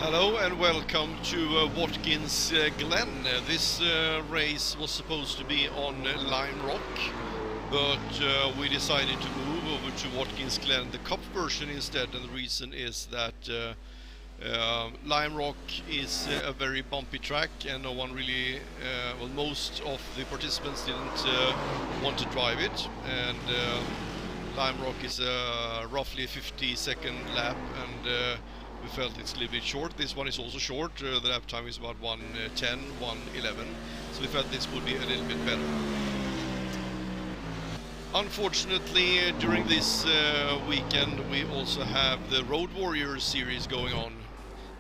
Hello and welcome to Watkins Glen. This race was supposed to be on Lime Rock, but we decided to move over to Watkins Glen, the Cup version instead, and the reason is that Lime Rock is a very bumpy track and no one really, well, most of the participants didn't want to drive it, and Lime Rock is roughly a 50-second lap, and we felt it's a little bit short. This one is also short. The lap time is about 1:10, 1:11. So we felt this would be a little bit better. Unfortunately, during this weekend, we also have the Road Warriors series going on.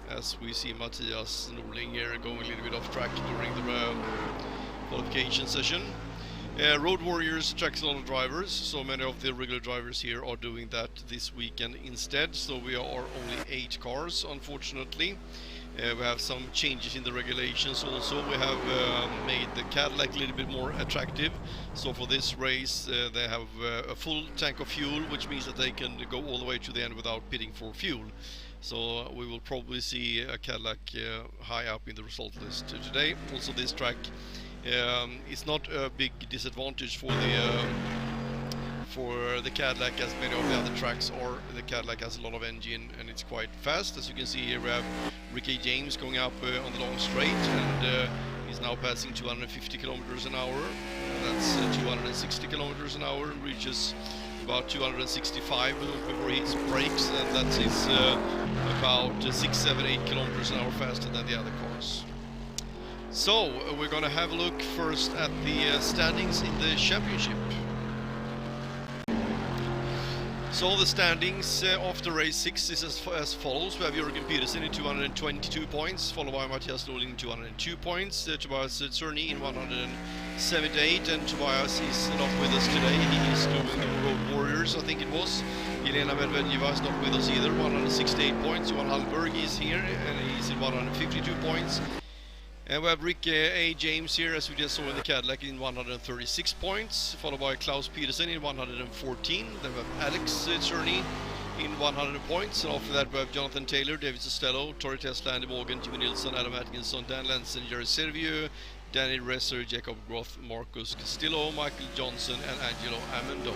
As we see Matthias Norling here going a little bit off track during the qualification session. Road Warriors attracts a lot of drivers, so many of the regular drivers here are doing that this weekend instead, so we are only 8 cars, unfortunately. We have some changes in the regulations also. We have made the Cadillac a little bit more attractive, so for this race they have a full tank of fuel, which means that they can go all the way to the end without pitting for fuel. So we will probably see a Cadillac high up in the result list today. Also this track it's not a big disadvantage for the Cadillac, as many of the other tracks are. The Cadillac has a lot of engine and it's quite fast. As you can see here, we have Ricky James going up on the long straight, and he's now passing 250 kilometers an hour. That's 260 kilometers an hour, and reaches about 265 before he hits brakes, and that is about 6, 7, 8 kilometers an hour faster than the other cars. So, we're going to have a look first at the standings in the championship. So the standings after race 6 is as follows. We have Jürgen Petersen in 222 points, followed by Matthias Norling in 202 points, Tobias Czerny in 178, and Tobias is not with us today. He is doing the Road Warriors, I think it was. Elena Medvedeva is not with us either, 168 points. Johan Hallberg is here, and he's in 152 points. And we have Rick A. James here, as we just saw in the Cadillac, in 136 points, followed by Klaus Petersen in 114. Then we have Alex Czerny in 100 points. And after that we have Jonathan Taylor, David Costello, Tori Tesla, Andy Morgan, Jimmy Nilsson, Adam Atkinson, Dan Lenson, Jerry Servieux, Danny Resser, Jacob Groth, Marcus Castillo, Michael Johnson, and Angelo Amendola.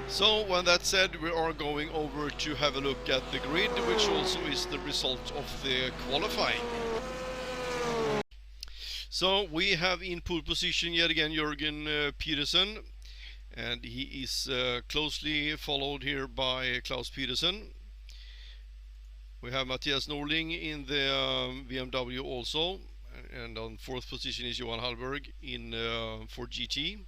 So, when that's said, we are going over to have a look at the grid, which also is the result of the qualifying. So, we have in pole position yet again Jürgen Petersen, and he is closely followed here by Klaus Petersen. We have Matthias Norling in the BMW also, and on 4th position is Johan Hallberg in for GT.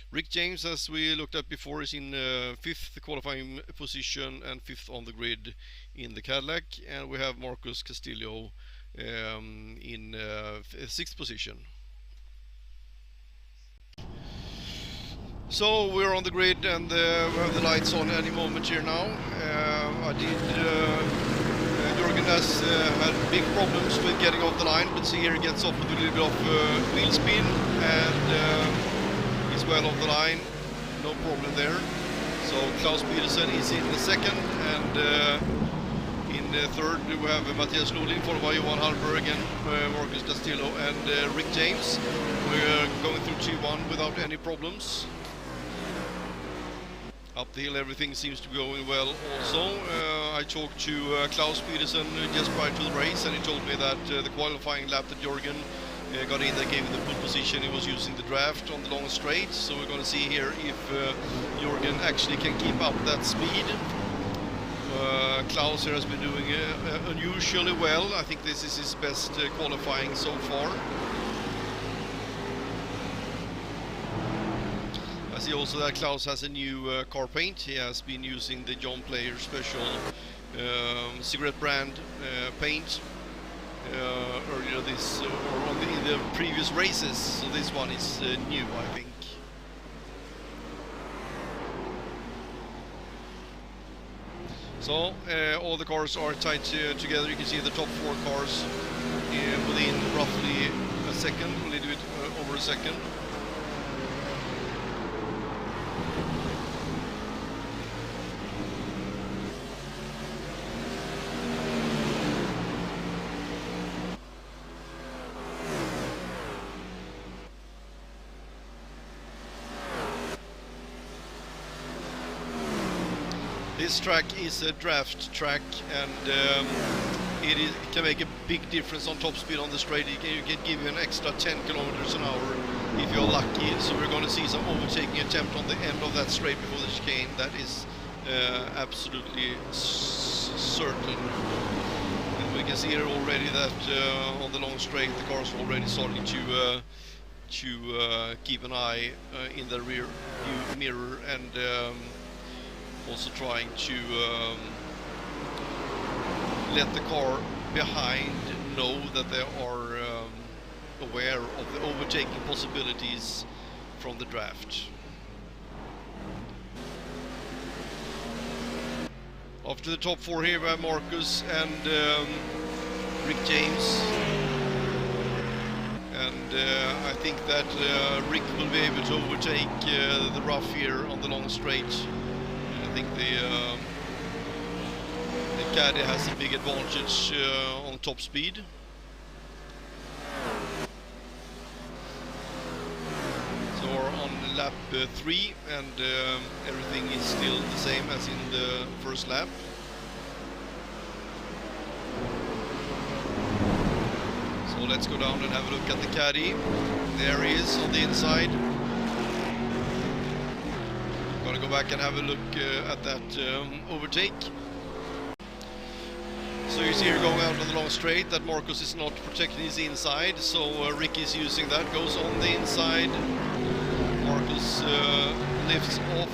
Rick James, as we looked at before, is in 5th qualifying position and 5th on the grid in the Cadillac, and we have Marcus Castillo in 6th position. So we're on the grid, and we have the lights on any moment here now. Jürgen has had big problems with getting off the line, but see here he gets off with a little bit of wheel spin, and well off the line, no problem there. So Klaus Petersen is in the 2nd, and in the 3rd we have Matthias Norling, followed by Johan Hallberg and Marcus Castillo and Rick James. We're going through T1 without any problems. Up the hill everything seems to be going well also. I talked to Klaus Petersen just prior to the race, and he told me that the qualifying lap that Jürgen got in, that gave him the pole position. He was using the draft on the long straight, so we're going to see here if Jürgen actually can keep up that speed. Klaus here has been doing unusually well. I think this is his best qualifying so far. I see also that Klaus has a new car paint. He has been using the John Player special cigarette brand paint earlier this or on in the previous races, so this one is new, I think. So all the cars are tied together. You can see the top 4 cars within roughly a second, a little bit over a second. This track is a draft track, and it can make a big difference on top speed on the straight. You can give you an extra 10 kilometers an hour if you're lucky. So we're going to see some overtaking attempt on the end of that straight before the chicane. That is absolutely certain. And we can see here already that on the long straight the cars are already starting to keep an eye in the rear view mirror, and also trying to let the car behind know that they are aware of the overtaking possibilities from the draft. After the top four here by Marcus and Rick James, and I think that Rick will be able to overtake the rough here on the long straight. I think the Caddy has a big advantage on top speed. So we're on lap 3, and everything is still the same as in the first lap. So let's go down and have a look at the Caddy. There he is on the inside. Gonna go back and have a look at that overtake. So you see here going out on the long straight that Marcus is not protecting his inside, so Rick is using that, goes on the inside. Marcus lifts off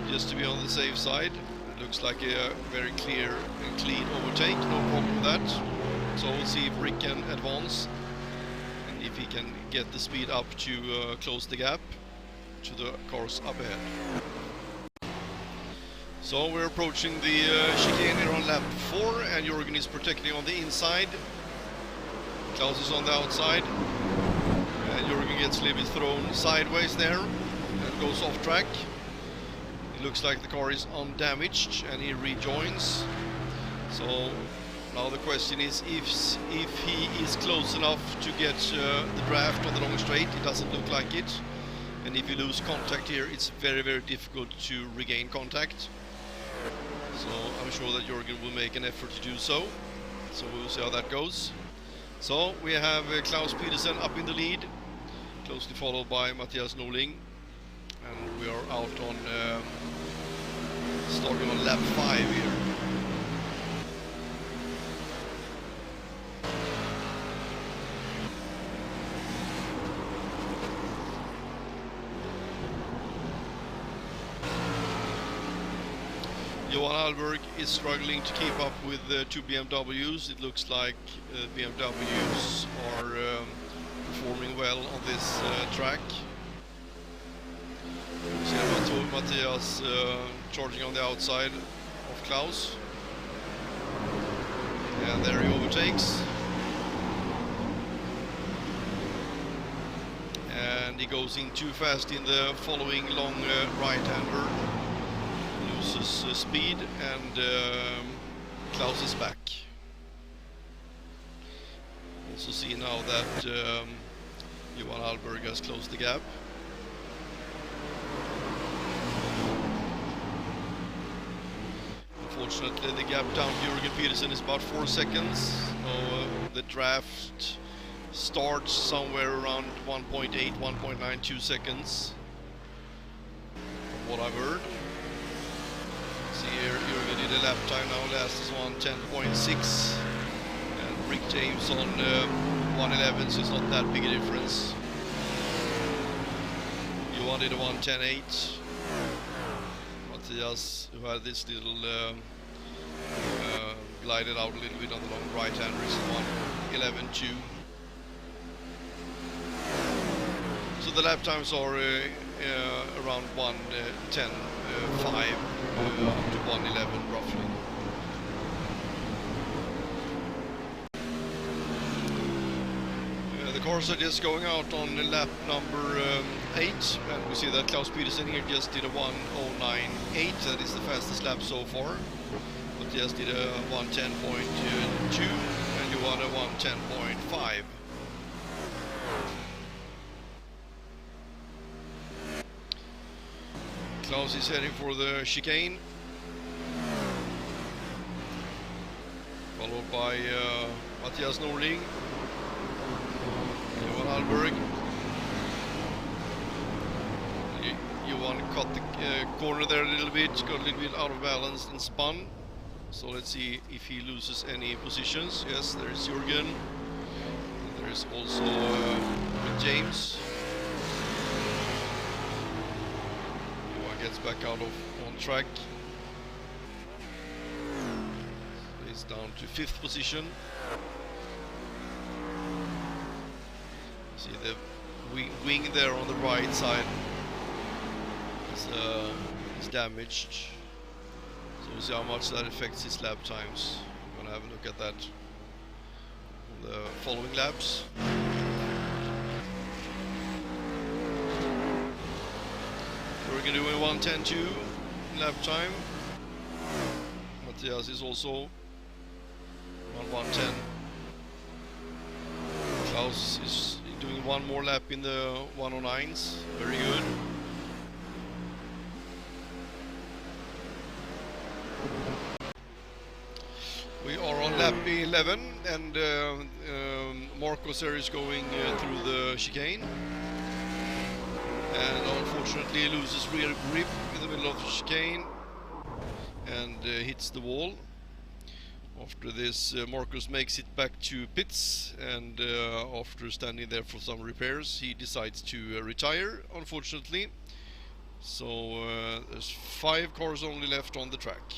just to be on the safe side. It looks like a very clear and clean overtake, no problem with that. So we'll see if Rick can advance and if he can get the speed up to close the gap to the cars up ahead. So we're approaching the chicane here on lap 4, and Jürgen is protecting on the inside. Klaus is on the outside, and Jürgen gets a little bit thrown sideways there and goes off track. It looks like the car is undamaged, and he rejoins. So now the question is if he is close enough to get the draft on the long straight. It doesn't look like it. And if you lose contact here, it's very, very difficult to regain contact. So I'm sure that Jürgen will make an effort to do so. So we'll see how that goes. So we have Klaus Pedersen up in the lead, closely followed by Matthias Norling. And we are out on starting on lap 5 here. Johan Alberg is struggling to keep up with the two BMWs. It looks like BMWs are performing well on this track. See Matthias charging on the outside of Klaus. And there he overtakes. And he goes in too fast in the following long right-hander. Loses speed, and Klaus is back. Also see now that Johan Alberg has closed the gap. Unfortunately, the gap down to Jürgen Pedersen is about 4 seconds. So the draft starts somewhere around 1.8, 1.92 seconds, from what I've heard. See here, Jürgen did a lap time now, last is on 10.6, and Rick James on 1.11, so it's not that big a difference. Johan did a 1.10.8. Matthias, who had this little glided out a little bit on the long right-hander, is 1.11.2. So the lap times are around 1.10.5 to 1.11 roughly. The cars are just going out on lap number 8, and we see that Klaus Pedersen here just did a 1.09.8. That is the fastest lap so far. Matthias did a 1.10.2 and Johan a 1.10.5. Klaus is heading for the chicane, followed by Mattias Norling, Johan Hallberg. Johan cut the corner there a little bit, got a little bit out of balance and spun. So let's see if he loses any positions. Yes, there is Jürgen. There is also James. Johan gets back out of on track. He's down to 5th position. See the wing there on the right side is damaged. So we'll see how much that affects his lap times. I'm gonna have a look at that on the following laps. We're gonna do a 1:10.2 lap time. Mattias is also on 1:10. Klaus is doing one more lap in the 109s. Very good. We are on lap 11, and Marcos there is going through the chicane, and unfortunately loses rear grip in the middle of the chicane and hits the wall. After this, Marcos makes it back to pits, and after standing there for some repairs, he decides to retire, unfortunately. So there's 5 cars only left on the track.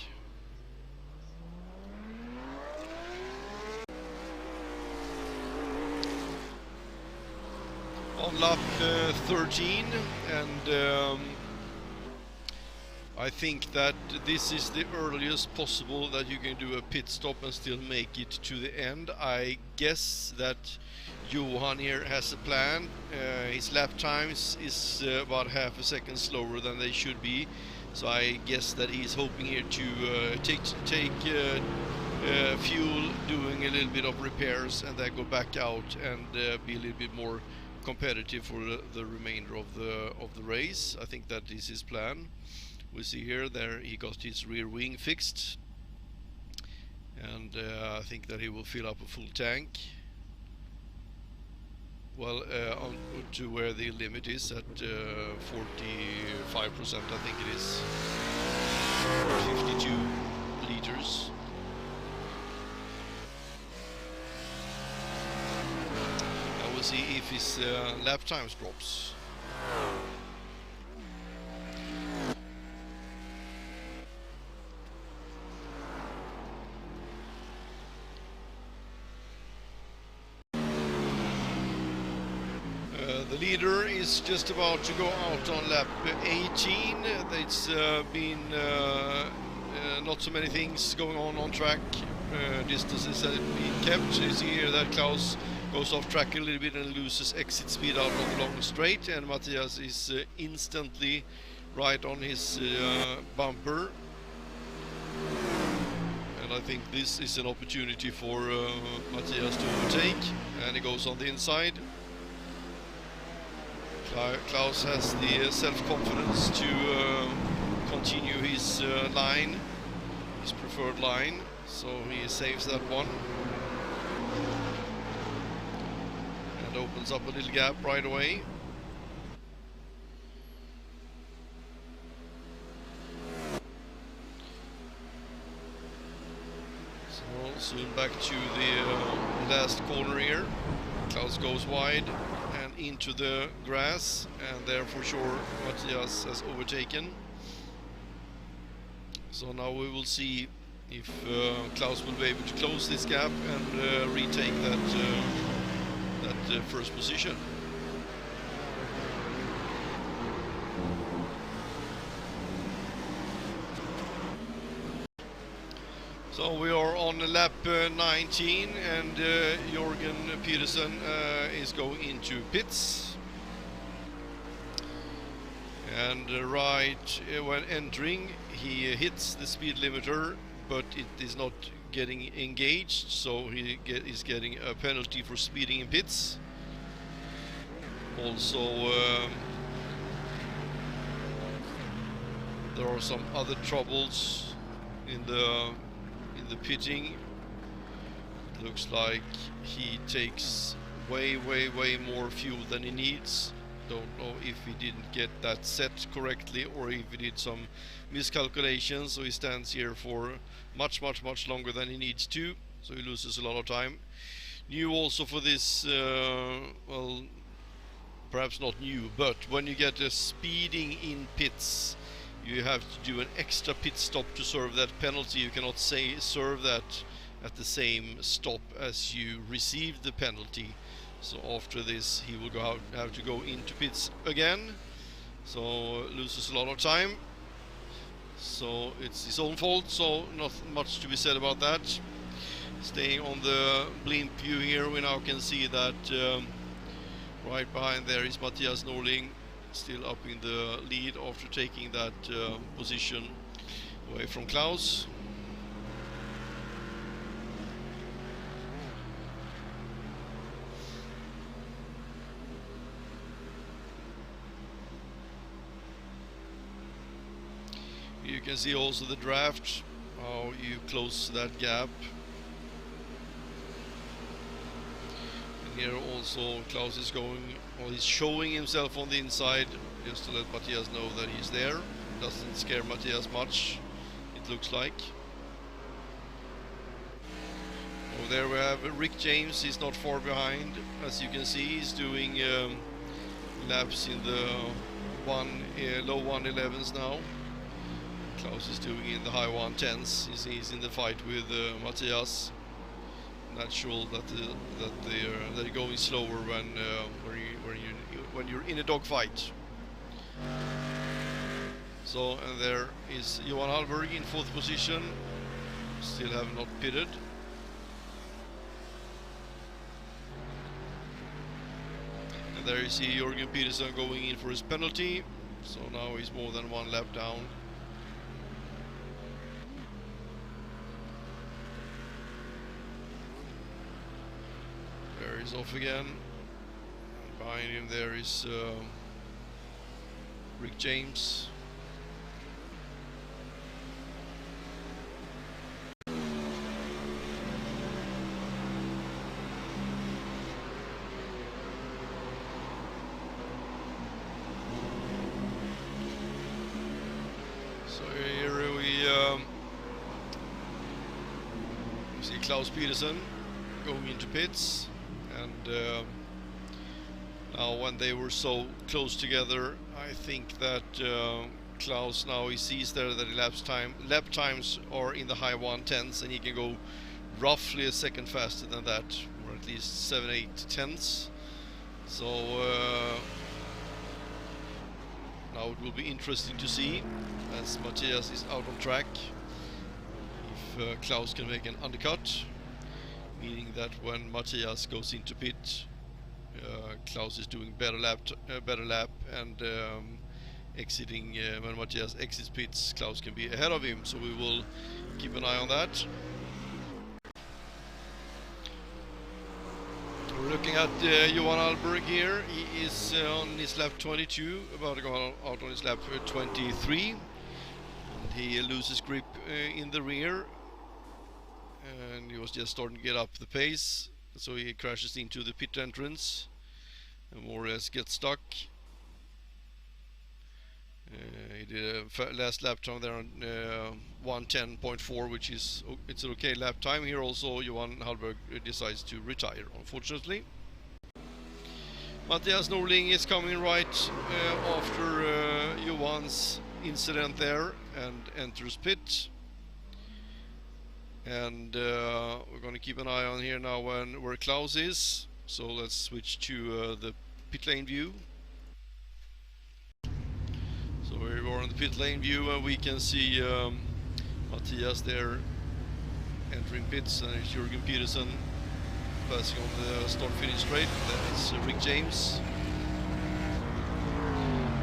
On lap 13, and I think that this is the earliest possible that you can do a pit stop and still make it to the end. I guess that Johan here has a plan. His lap times is about half a second slower than they should be, so I guess that he's hoping here to take fuel, doing a little bit of repairs, and then go back out and be a little bit more competitive for the remainder of the race. I think that is his plan. We see here there he got his rear wing fixed, and I think that he will fill up a full tank. Well, on to where the limit is at 45%, I think it is 52 liters. We'll see if his lap times drops. The leader is just about to go out on lap 18. It's been not so many things going on track. Distances have been kept. You see here that Klaus goes off track a little bit and loses exit speed out on the long straight, and Mattias is instantly right on his bumper. And I think this is an opportunity for Mattias to overtake, and he goes on the inside. Klaus has the self-confidence to continue his line, his preferred line, so he saves that one. Opens up a little gap right away. So soon back to the last corner here. Klaus goes wide and into the grass, and there for sure Mattias has overtaken. So now we will see if Klaus will be able to close this gap and retake that first position. So we are on lap 19, and Jürgen Petersen is going into pits. And right when entering, he hits the speed limiter, but it is not getting engaged, so he is getting a penalty for speeding in pits. Also, there are some other troubles in the pitting. It looks like he takes way more fuel than he needs. Don't know if he didn't get that set correctly or if he did some miscalculations, so he stands here for much longer than he needs to, so he loses a lot of time. New also for this, well, perhaps not new, but when you get a speeding in pits, you have to do an extra pit stop to serve that penalty. You cannot serve that at the same stop as you received the penalty. So after this he will have to go into pits again, so loses a lot of time. So it's his own fault, so not much to be said about that. Staying on the blimp view here, we now can see that right behind there is Mattias Norling, still up in the lead after taking that position away from Klaus. You can see also the draft, how you close that gap. And here also Klaus is going, well, he's showing himself on the inside just to let Mattias know that he's there. Doesn't scare Mattias much, it looks like. Oh, there we have Rick James, he's not far behind. As you can see, he's doing laps in the low 111s now. Klaus is doing in the high 110s. He's in the fight with Mattias. Natural that they're going slower when you're in a dogfight. So, and there is Johan Hallberg in 4th position. Still have not pitted. And there you see Jörgen Peterson going in for his penalty. So now he's more than 1 lap down. There he's off again. And behind him there is Rick James. So here we see Klaus Peterson going into pits, and now when they were so close together, I think that Klaus now he sees there that lap times are in the high 110s, and he can go roughly a second faster than that, or at least 7-8 tenths. So now it will be interesting to see, as Mattias is out on track, if Klaus can make an undercut, meaning that when Mattias goes into pit, Klaus is doing better lap, and exiting when Mattias exits pits, Klaus can be ahead of him. So we will keep an eye on that. We're looking at Johan Hallberg here. He is on his lap 22, about to go out on his lap 23. And he loses grip in the rear, and he was just starting to get up the pace, so he crashes into the pit entrance and more or less gets stuck. He did a last lap time there on 110.4, which is it's an okay lap time. Here also Johan Hallberg decides to retire, unfortunately. Mattias Norling is coming right after Johan's incident there and enters pit. And we're going to keep an eye on here now where Klaus is. So let's switch to the pit lane view. So here we are on the pit lane view, and we can see Mattias there entering pits, and it's Jörgen Peterson passing on the start-finish straight. That's Rick James.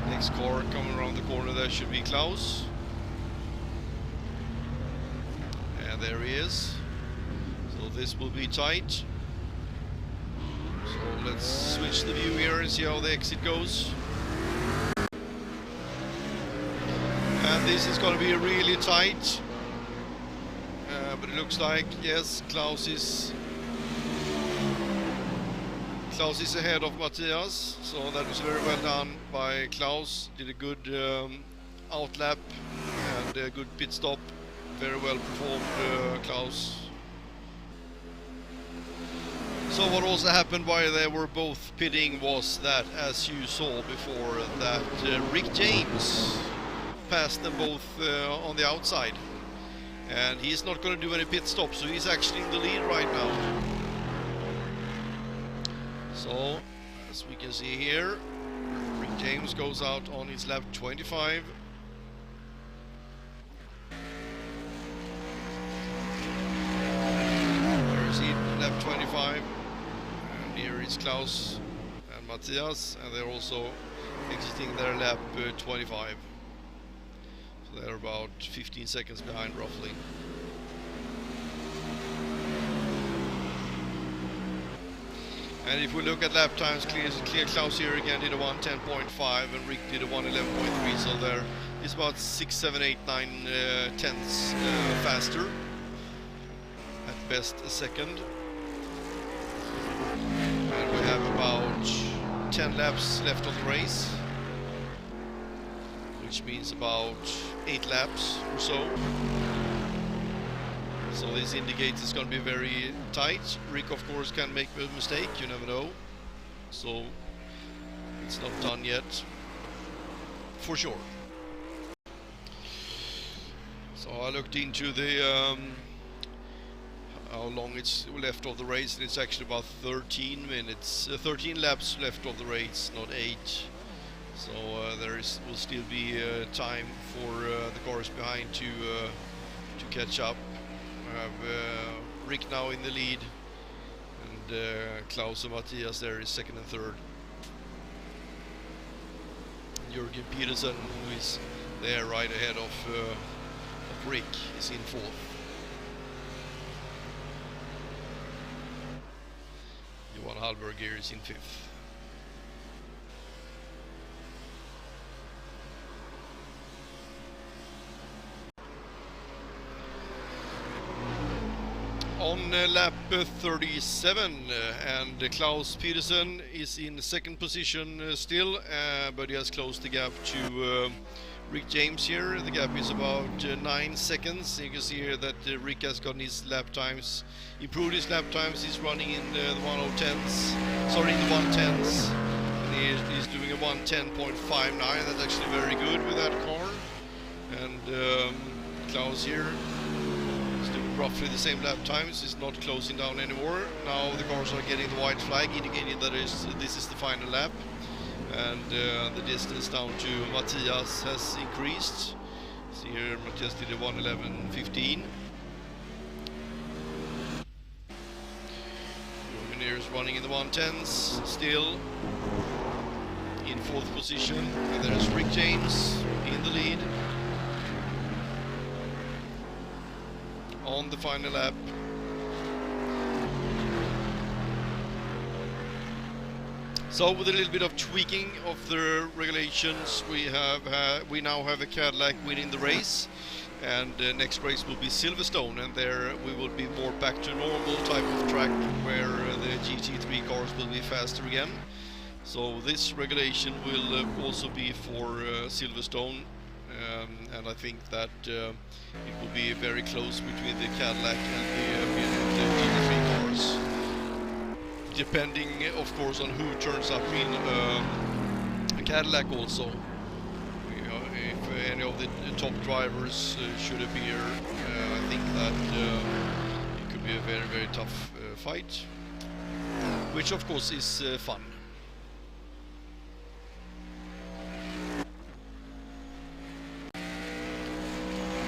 Next car coming around the corner there should be Klaus. And there he is. So this will be tight. So let's switch the view here and see how the exit goes. And this is going to be really tight. But it looks like, yes, Klaus is Klaus is ahead of Matthias, so that was very well done by Klaus. Did a good outlap and a good pit stop. Very well performed, Klaus. So what also happened while they were both pitting was that, as you saw before, that Rick James passed them both on the outside. And he's not going to do any pit stops, so he's actually in the lead right now. So, as we can see here, Rick James goes out on his lap 25. There is he, lap 25. And here is Klaus and Matthias, and they're also exiting their lap 25. So they're about 15 seconds behind, roughly. And if we look at lap times, clear Klaus here again did a 1:10.5 and Rick did a 1:11.3, so there is about 6, 7, 8, 9 tenths faster. At best a second. And we have about 10 laps left of the race, which means about 8 laps or so. So this indicates it's going to be very tight. Rick, of course, can make a mistake, you never know. So it's not done yet, for sure. So I looked into the how long it's left of the race, and it's actually about 13 minutes, 13 laps left of the race, not 8. So there will still be time for the cars behind to catch up. We have Rick now in the lead, and Klaus and Matthias there is second and third. Jürgen Petersen, who is there right ahead of Rick, is in fourth. Johan Hallberger is in fifth. On lap 37, and Klaus Petersen is in second position still, but he has closed the gap to Rick James here. The gap is about 9 seconds. You can see here that Rick has gotten his lap times, improved his lap times. He's running in the 1:10s, sorry, in the 1:10s. And he's doing a 1:10.59. That's actually very good with that car. And Klaus here, roughly the same lap times, is not closing down anymore. Now the cars are getting the white flag indicating that this is the final lap, and the distance down to Matthias has increased. See here, Matthias did a 1:11.15. Roman is running in the 1:10s still, in fourth position, and there's Rick James in the lead on the final lap. So with a little bit of tweaking of the regulations, we now have a Cadillac winning the race, and next race will be Silverstone, and there we will be more back to normal type of track where the GT3 cars will be faster again. So this regulation will also be for Silverstone. And I think that it will be very close between the Cadillac and the GT3 cars, depending of course on who turns up in a Cadillac also. If any of the top drivers should appear, I think that it could be a very, very tough fight, which of course is fun.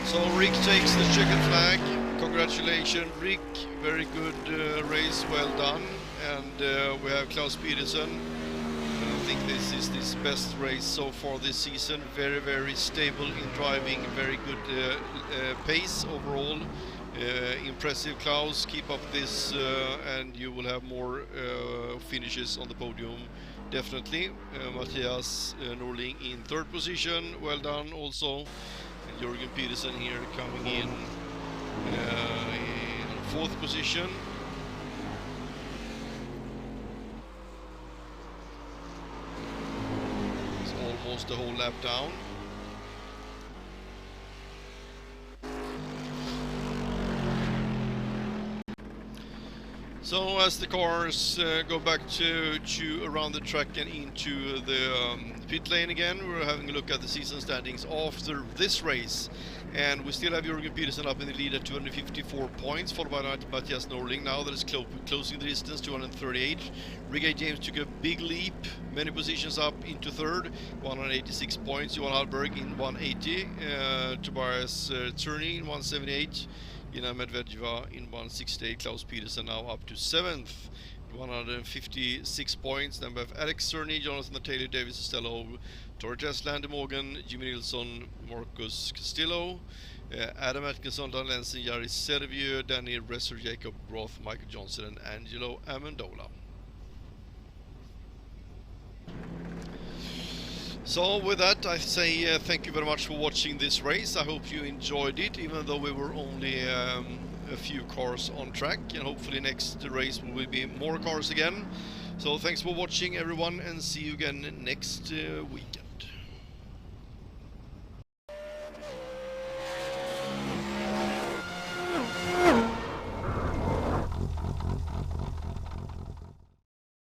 So Rick takes the checkered flag. Congratulations, Rick. Very good race, well done. And we have Klaus Petersen. I think this is his best race so far this season. Very, very stable in driving. Very good pace overall. Impressive, Klaus. Keep up this, and you will have more finishes on the podium. Definitely. Matthias Norling in third position. Well done also. Jürgen Petersen here coming in fourth position. almost a whole lap down. So as the cars go back to around the track and into the pit lane again, we're having a look at the season standings after this race. And we still have Jürgen Petersen up in the lead at 254 points, followed by Matthias Norling now that is closing the distance, 238. Ricky James took a big leap, many positions up into third, 186 points. Johan Hallberg in 180, Tobias Czerny in 178. Ina Medvedeva in 168, Klaus Petersen now up to 7th, 156 points. Then we have Alex Cerny, Jonathan Taylor, Davis Costello, Torres Lander Morgan, Jimmy Nilsson, Marcus Castillo, Adam Atkinson, Dan Lensen, Jari Serviu, Danny Resser, Jacob Groth, Michael Johnson and Angelo Amendola. So with that, I say thank you very much for watching this race. I hope you enjoyed it, even though we were only a few cars on track, and hopefully next race will be more cars again. So thanks for watching everyone, and see you again next weekend.